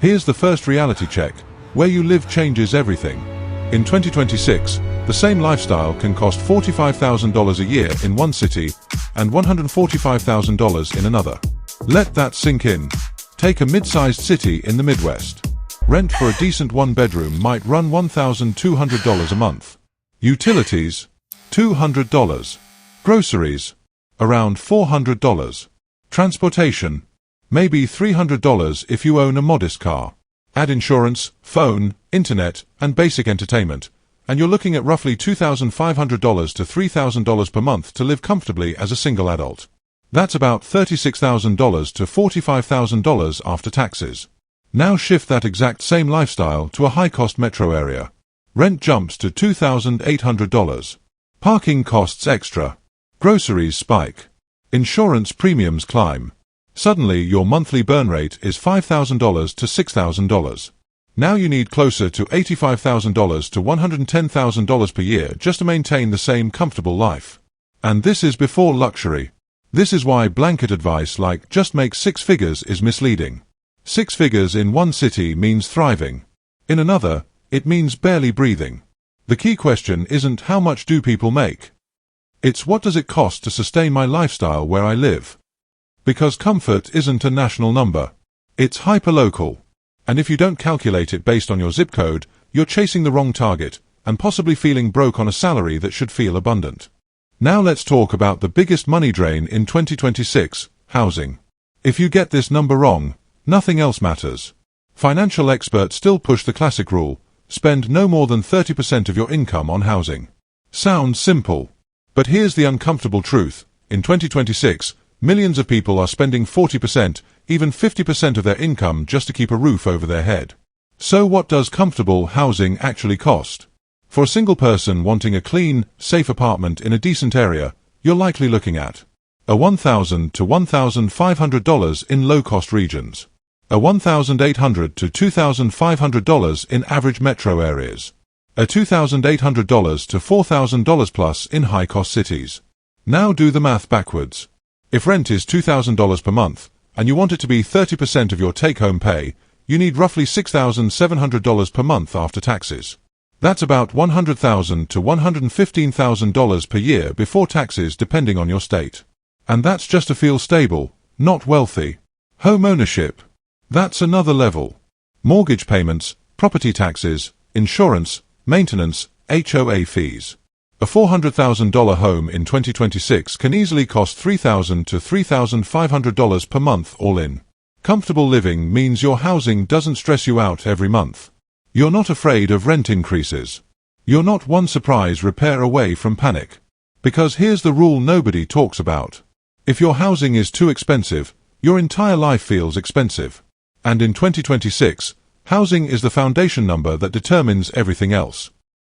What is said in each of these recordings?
Here's the first reality check. Where you live changes everything. In 2026, the same lifestyle can cost $45,000 a year in one city and $145,000 in another. Let that sink in. Take a mid-sized city in the Midwest. Rent for a decent one-bedroom might run $1,200 a month. Utilities, $200. Groceries, around $400. Transportation, maybe $300 if you own a modest car. Add insurance, phone, internet, and basic entertainment, and you're looking at roughly $2,500 to $3,000 per month to live comfortably as a single adult. That's about $36,000 to $45,000 after taxes. Now shift that exact same lifestyle to a high-cost metro area. Rent jumps to $2,800. Parking costs extra. Groceries spike. Insurance premiums climb. Suddenly your monthly burn rate is $5,000 to $6,000. Now you need closer to $85,000 to $110,000 per year just to maintain the same comfortable life. And this is before luxury. This is why blanket advice like just make six figures is misleading. Six figures in one city means thriving. In another, it means barely breathing. The key question isn't how much do people make. It's what does it cost to sustain my lifestyle where I live? Because comfort isn't a national number. It's hyperlocal. And if you don't calculate it based on your zip code, you're chasing the wrong target and possibly feeling broke on a salary that should feel abundant. Now let's talk about the biggest money drain in 2026, housing. If you get this number wrong, nothing else matters. Financial experts still push the classic rule, spend no more than 30% of your income on housing. Sounds simple. But here's the uncomfortable truth. In 2026, millions of people are spending 40%, even 50% of their income just to keep a roof over their head. So what does comfortable housing actually cost? For a single person wanting a clean, safe apartment in a decent area, you're likely looking at a $1,000 to $1,500 in low-cost regions, a $1,800 to $2,500 in average metro areas, a $2,800 to $4,000 plus in high-cost cities. Now do the math backwards. If rent is $2,000 per month, and you want it to be 30% of your take-home pay, you need roughly $6,700 per month after taxes. That's about $100,000 to $115,000 per year before taxes depending on your state. And that's just to feel stable, not wealthy. Home ownership. That's another level. Mortgage payments, property taxes, insurance, maintenance, HOA fees. A $400,000 home in 2026 can easily cost $3,000 to $3,500 per month all in. Comfortable living means your housing doesn't stress you out every month. You're not afraid of rent increases. You're not one surprise repair away from panic. Because here's the rule nobody talks about. If your housing is too expensive, your entire life feels expensive. And in 2026, housing is the foundation number that determines everything else.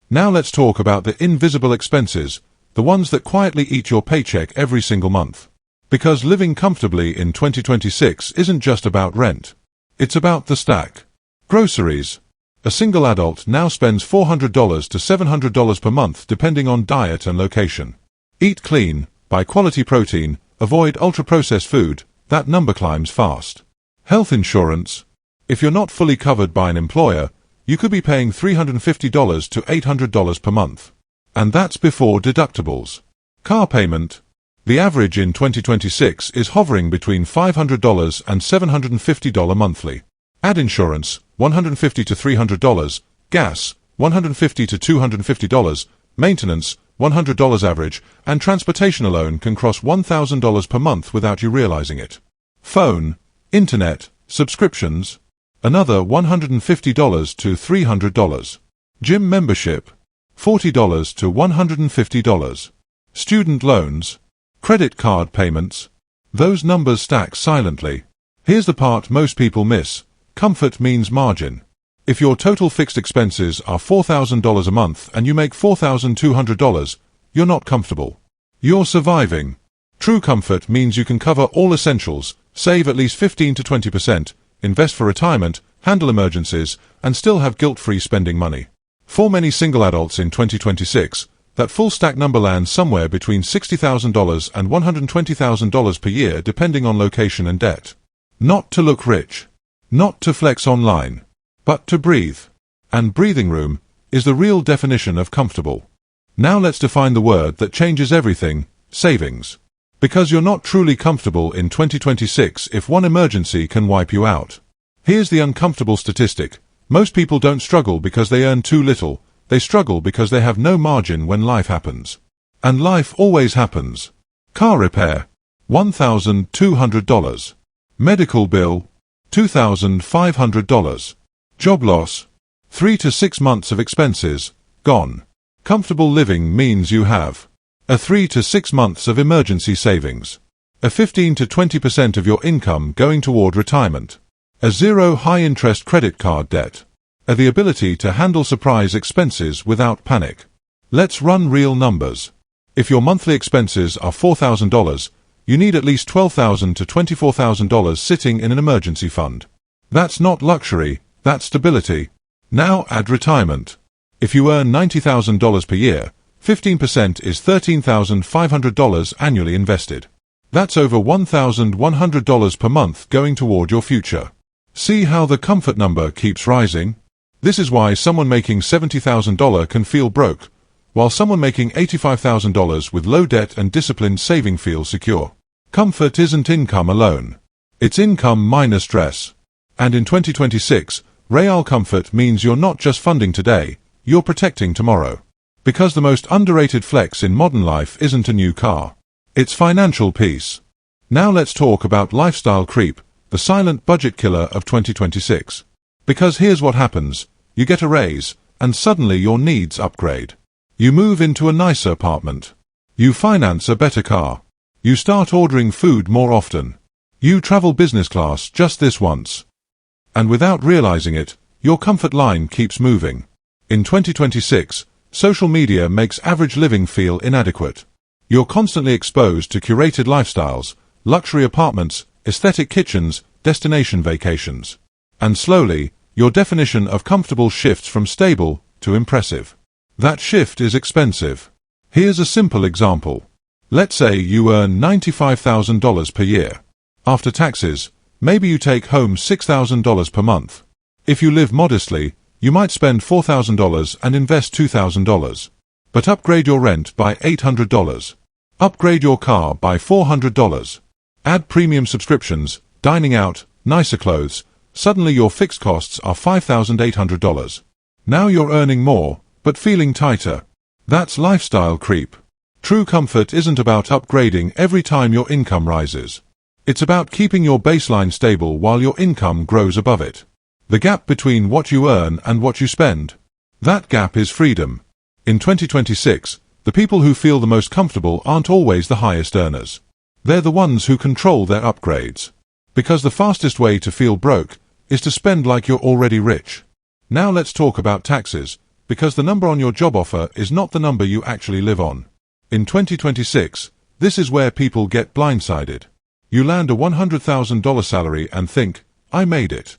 Now let's talk about the invisible expenses, the ones that quietly eat your paycheck every single month. Because living comfortably in 2026 isn't just about rent. It's about the stack. Groceries. A single adult now spends $400 to $700 per month depending on diet and location. Eat clean, buy quality protein, avoid ultra-processed food, that number climbs fast. Health insurance. If you're not fully covered by an employer, you could be paying $350 to $800 per month. And that's before deductibles. Car payment. The average in 2026 is hovering between $500 and $750 monthly. Add insurance, $150 to $300, gas, $150 to $250, maintenance, $100 average, and transportation alone can cross $1,000 per month without you realizing it. Phone, internet, subscriptions, another $150 to $300. Gym membership, $40 to $150. Student loans, credit card payments. Those numbers stack silently. Here's the part most people miss. Comfort means margin. If your total fixed expenses are $4,000 a month and you make $4,200, you're not comfortable. You're surviving. True comfort means you can cover all essentials, save at least 15 to 20%, invest for retirement, handle emergencies, and still have guilt-free spending money. For many single adults in 2026, that full stack number lands somewhere between $60,000 and $120,000 per year depending on location and debt. Not to look rich. Not to flex online, but to breathe. And breathing room is the real definition of comfortable. Now let's define the word that changes everything: savings. Because you're not truly comfortable in 2026 if one emergency can wipe you out. Here's the uncomfortable statistic. Most people don't struggle because they earn too little. They struggle because they have no margin when life happens. And life always happens. Car repair, $1,200. Medical bill, $2,500. Job loss, 3 to 6 months of expenses, gone. Comfortable living means you have a 3 to 6 months of emergency savings, a 15 to 20% of your income going toward retirement, a zero high-interest credit card debt, and the ability to handle surprise expenses without panic. Let's run real numbers. If your monthly expenses are $4,000, you need at least $12,000 to $24,000 sitting in an emergency fund. That's not luxury, that's stability. Now add retirement. If you earn $90,000 per year, 15% is $13,500 annually invested. That's over $1,100 per month going toward your future. See how the comfort number keeps rising? This is why someone making $70,000 can feel broke, while someone making $85,000 with low debt and disciplined saving feels secure. Comfort isn't income alone. It's income minus stress. And in 2026, real comfort means you're not just funding today, you're protecting tomorrow. Because the most underrated flex in modern life isn't a new car. It's financial peace. Now let's talk about lifestyle creep, the silent budget killer of 2026. Because here's what happens. You get a raise, and suddenly your needs upgrade. You move into a nicer apartment. You finance a better car. You start ordering food more often. You travel business class just this once. And without realizing it, your comfort line keeps moving. In 2026, social media makes average living feel inadequate. You're constantly exposed to curated lifestyles, luxury apartments, aesthetic kitchens, destination vacations. And slowly, your definition of comfortable shifts from stable to impressive. That shift is expensive. Here's a simple example. Let's say you earn $95,000 per year. After taxes, maybe you take home $6,000 per month. If you live modestly, you might spend $4,000 and invest $2,000. But upgrade your rent by $800. Upgrade your car by $400. Add premium subscriptions, dining out, nicer clothes. Suddenly your fixed costs are $5,800. Now you're earning more, but feeling tighter. That's lifestyle creep. True comfort isn't about upgrading every time your income rises. It's about keeping your baseline stable while your income grows above it. The gap between what you earn and what you spend. That gap is freedom. In 2026, the people who feel the most comfortable aren't always the highest earners. They're the ones who control their upgrades. Because the fastest way to feel broke is to spend like you're already rich. Now let's talk about taxes, because the number on your job offer is not the number you actually live on. In 2026, this is where people get blindsided. You land a $100,000 salary and think, I made it.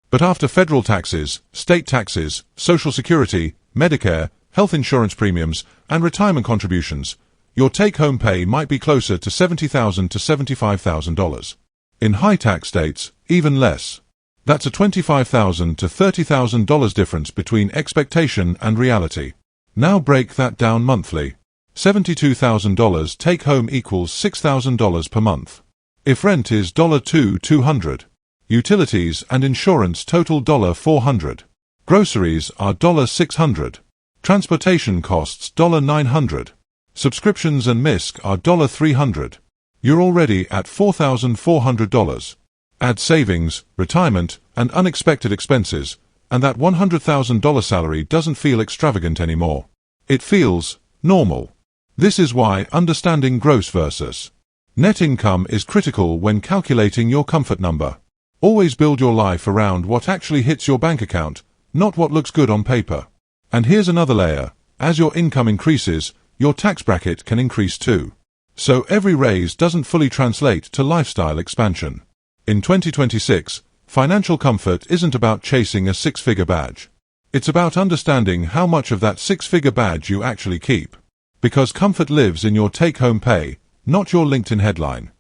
But after federal taxes, state taxes, Social Security, Medicare, health insurance premiums, and retirement contributions, your take-home pay might be closer to $70,000 to $75,000. In high-tax states, even less. That's a $25,000 to $30,000 difference between expectation and reality. Now break that down monthly. $72,000 take-home equals $6,000 per month. If rent is $200, utilities and insurance total $400. Groceries are $600. Transportation costs $900. Subscriptions and MISC are $300. You're already at $4,400. Add savings, retirement, and unexpected expenses, and that $100,000 salary doesn't feel extravagant anymore. It feels normal. This is why understanding gross versus net income is critical when calculating your comfort number. Always build your life around what actually hits your bank account, not what looks good on paper. And here's another layer. As your income increases, your tax bracket can increase too. So every raise doesn't fully translate to lifestyle expansion. In 2026, financial comfort isn't about chasing a six-figure badge. It's about understanding how much of that six-figure badge you actually keep. Because comfort lives in your take-home pay, not your LinkedIn headline.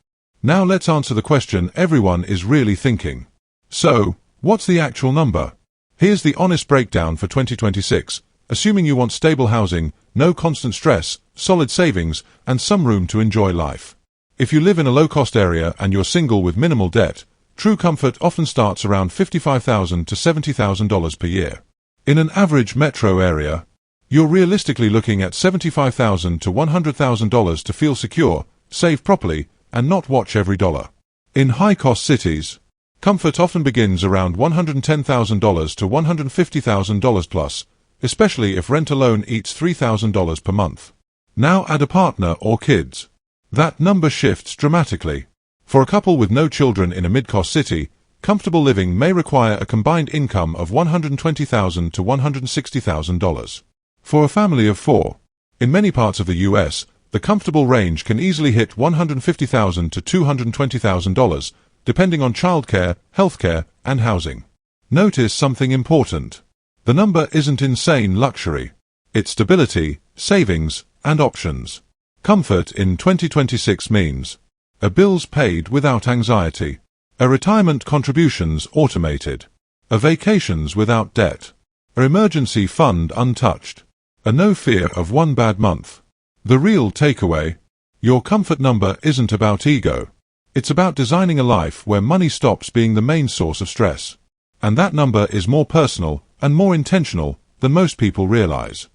Now let's answer the question everyone is really thinking. So, What's the actual number? Here's the honest breakdown for 2026, assuming you want stable housing, no constant stress, solid savings, and some room to enjoy life. If you live in a low-cost area and you're single with minimal debt, true comfort often starts around $55,000 to $70,000 per year. In an average metro area, you're realistically looking at $75,000 to $100,000 to feel secure, save properly, and not watch every dollar. In high-cost cities, comfort often begins around $110,000 to $150,000 plus, especially if rent alone eats $3,000 per month. Now add a partner or kids. That number shifts dramatically. For a couple with no children in a mid-cost city, comfortable living may require a combined income of $120,000 to $160,000. For a family of 4, in many parts of the US, the comfortable range can easily hit $150,000 to $220,000, depending on childcare, healthcare, and housing. Notice something important. The number isn't insane luxury. It's stability, savings, and options. Comfort in 2026 means a bills paid without anxiety, a retirement contributions automated, a vacations without debt, an emergency fund untouched, a no fear of one bad month. The real takeaway: your comfort number isn't about ego. It's about designing a life where money stops being the main source of stress. And that number is more personal and more intentional than most people realize.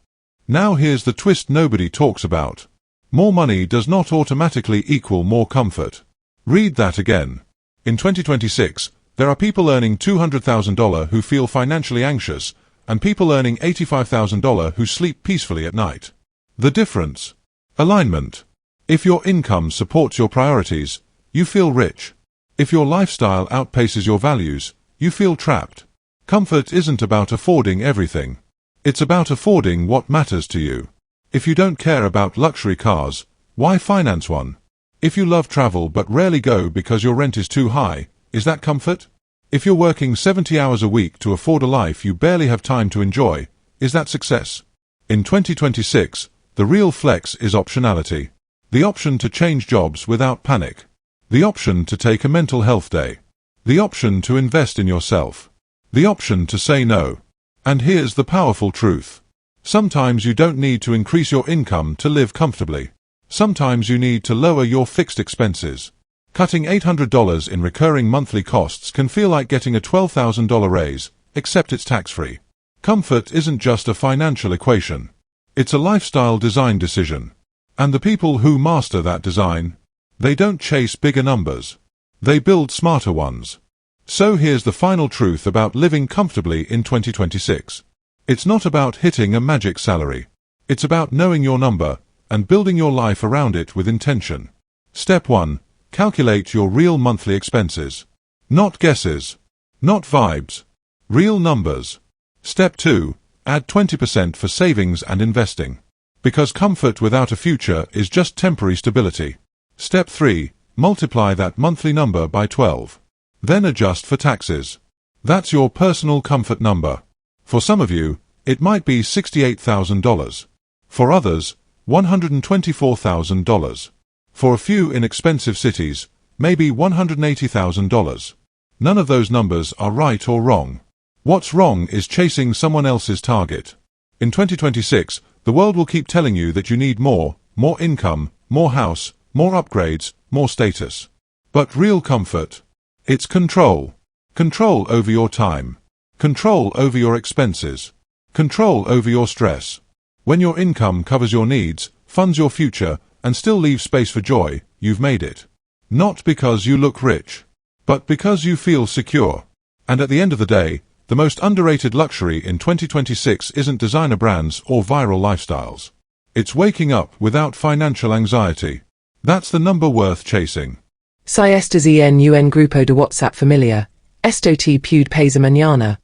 Now here's the twist nobody talks about. More money does not automatically equal more comfort. Read that again. In 2026, there are people earning $200,000 who feel financially anxious, and people earning $85,000 who sleep peacefully at night. The difference? Alignment. If your income supports your priorities, you feel rich. If your lifestyle outpaces your values, you feel trapped. Comfort isn't about affording everything. It's about affording what matters to you. If you don't care about luxury cars, why finance one? If you love travel but rarely go because your rent is too high, is that comfort? If you're working 70 hours a week to afford a life you barely have time to enjoy, is that success? In 2026, the real flex is optionality. The option to change jobs without panic. The option to take a mental health day. The option to invest in yourself. The option to say no. And here's the powerful truth. Sometimes you don't need to increase your income to live comfortably. Sometimes you need to lower your fixed expenses. Cutting $800 in recurring monthly costs can feel like getting a $12,000 raise, except it's tax-free. Comfort isn't just a financial equation. It's a lifestyle design decision. And the people who master that design, they don't chase bigger numbers. They build smarter ones. So here's the final truth about living comfortably in 2026. It's not about hitting a magic salary. It's about knowing your number and building your life around it with intention. Step 1. Calculate your real monthly expenses. Not guesses. Not vibes. Real numbers. Step 2. Add 20% for savings and investing. Because comfort without a future is just temporary stability. Step 3. Multiply that monthly number by 12. Then adjust for taxes. That's your personal comfort number. For some of you, it might be $68,000. For others, $124,000. For a few in expensive cities, maybe $180,000. None of those numbers are right or wrong. What's wrong is chasing someone else's target. In 2026, the world will keep telling you that you need more income, more house, more upgrades, more status. But real comfort? It's control. Control over your time. Control over your expenses. Control over your stress. When your income covers your needs, funds your future, and still leaves space for joy, you've made it. Not because you look rich, but because you feel secure. And at the end of the day, the most underrated luxury in 2026 isn't designer brands or viral lifestyles. It's waking up without financial anxiety. That's the number worth chasing. Si estas en un grupo de WhatsApp familia. Esto te puede pasar mañana.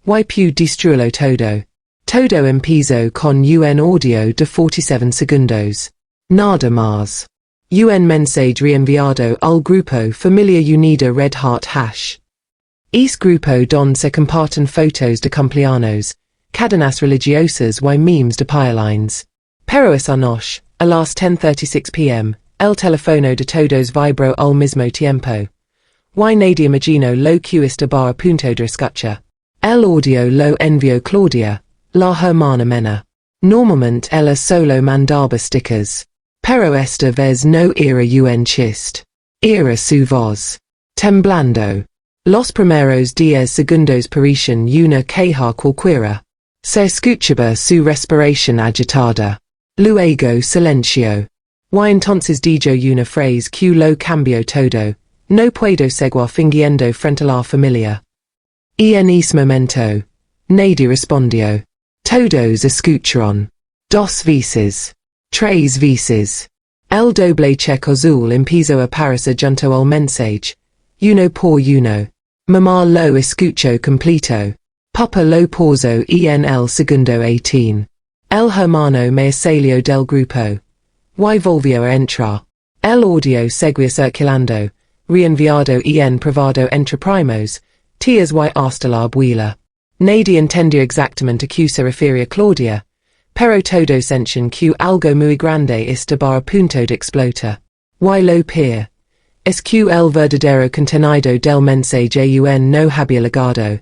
Y puede destruirlo todo. Todo empezó con un audio de 47 segundos. Nada más. Un mensaje reenviado al grupo familia unida Red Heart Hash. Es grupo donde se comparten fotos de cumpleaños, cadenas religiosas y memes de pylines. Pero esa noche, a las 10:36 p.m., el teléfono de todos vibró al mismo tiempo. Y nadie imagino lo que estaba a punto de escuchar. El audio lo envió Claudia, la hermana menor. Normalmente ella solo mandaba stickers. Pero esta vez no era un chiste. Era su voz. Temblando. Los primeros 10 segundos parecían una queja cualquiera. Se escuchaba su respiración agitada. Luego silencio. Y entonces dijo una frase que lo cambió todo. No puedo seguir fingiendo frente a la familia. Y en ese momento, nadie respondió. Todos escucharon. 2 veces. 3 veces. El doble cheque azul empezó a aparecer junto al mensaje. Uno por uno. Mamá lo escuchó completo. Papa lo puso en el segundo 18. El hermano me salió del grupo. Y volvió a entrar. El audio seguía circulando, reenviado en privado entre primos, tías y hasta la abuela. Nadie entendió exactamente a qué se refería Claudia, pero todos sentían que algo muy grande estaba a punto de explotar. Y lo peor es que el verdadero contenido del mensaje no había llegado.